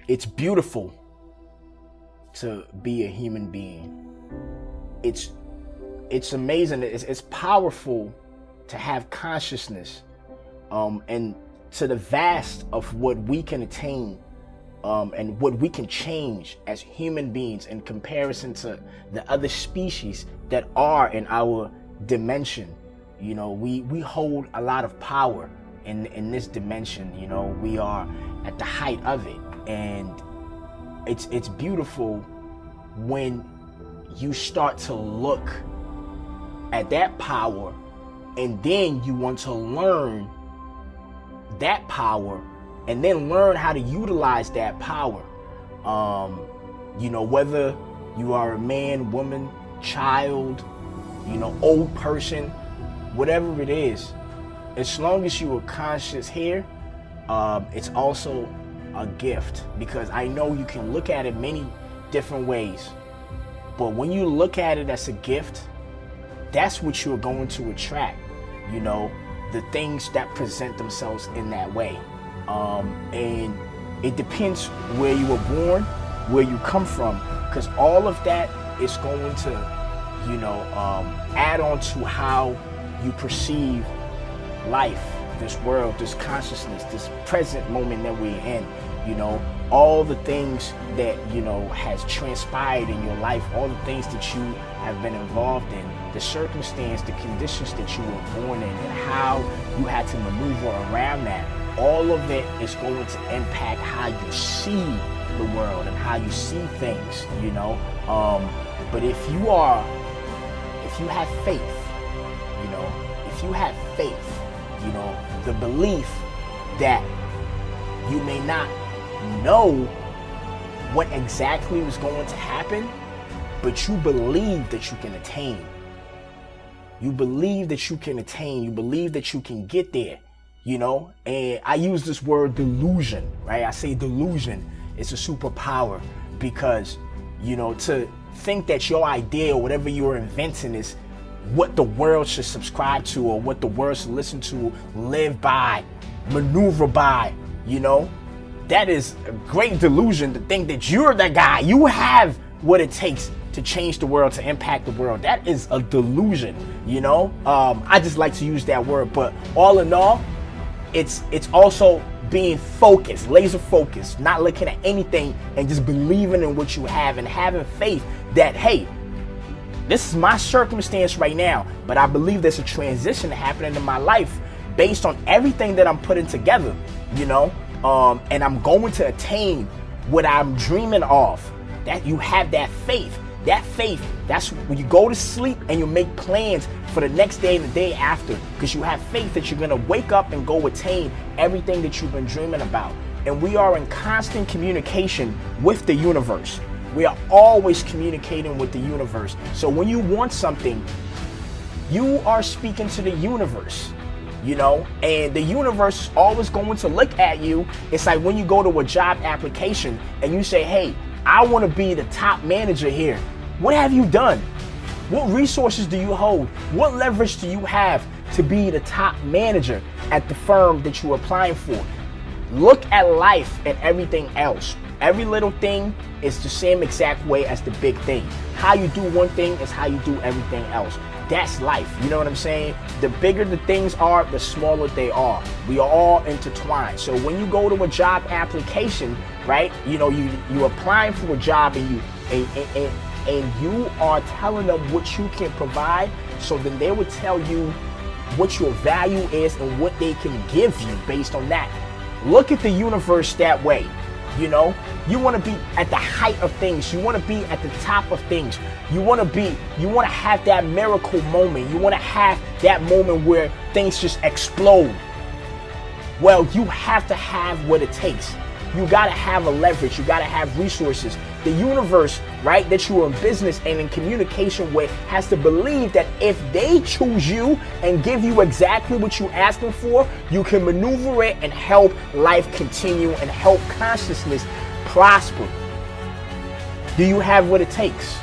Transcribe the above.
It's beautiful to be a human being. It's amazing. It's powerful to have consciousness, and to the vast of what we can attain, and what we can change as human beings in comparison to the other species that are in our dimension. You know, we hold a lot of power in this dimension. You know, we are at the height of it, and it's beautiful when you start to look at that power, and then you want to learn that power, and then learn how to utilize that power. You know, whether you are a man, woman, child, you know, old person, whatever it is, as long as you are conscious here, it's also a gift, because I know you can look at it many different ways, but when you look at it as a gift, that's what you're going to attract. You know, the things that present themselves in that way. And it depends where you were born, where you come from, because all of that is going to, you know, add on to how you perceive life, this world, this consciousness, this present moment that we're in. You know, all the things that, you know, has transpired in your life, all the things that you have been involved in, the circumstance, the conditions that you were born in, and how you had to maneuver around that. All of it is going to impact how you see the world and how you see things, you know. But if you have faith, you know, if you have faith, you know, the belief that you may not know what exactly was going to happen, but you believe that you can attain. You believe that you can attain. You believe that you can get there, you know. And I use this word delusion, right? I say delusion is a superpower, because, you know, to think that your idea or whatever you're inventing is what the world should subscribe to, or what the world should listen to, live by, maneuver by, you know, that is a great delusion, to think that you're the guy, you have what it takes to change the world, to impact the world. That is a delusion, you know. I just like to use that word, but all in all, it's also being focused, laser focused, not looking at anything, and just believing in what you have, and having faith that, hey, this is my circumstance right now, but I believe there's a transition happening in my life based on everything that I'm putting together, you know. And I'm going to attain what I'm dreaming of. That you have that faith. That faith, that's when you go to sleep and you make plans for the next day and the day after, because you have faith that you're going to wake up and go attain everything that you've been dreaming about. And we are in constant communication with the universe. We are always communicating with the universe. So when you want something, you are speaking to the universe. You know, and the universe is always going to look at you. It's like when you go to a job application and you say, hey, I want to be the top manager here. What have you done? What resources do you hold? What leverage do you have to be the top manager at the firm that you're applying for? Look at life and everything else. Every little thing is the same exact way as the big thing. How you do one thing is how you do everything else. That's life. You know what I'm saying? The bigger the things are, the smaller they are. We are all intertwined. So when you go to a job application, right? You know, you're applying for a job, and you are telling them what you can provide. So then they would tell you what your value is and what they can give you based on that. Look at the universe that way. You know, you want to be at the height of things. You want to be at the top of things. You want to have that miracle moment. You want to have that moment where things just explode. Well, you have to have what it takes. You got to have a leverage. You got to have resources. The universe, right, that you are in business and in communication with has to believe that if they choose you and give you exactly what you're asking for, you can maneuver it and help life continue and help consciousness prosper. Do you have what it takes?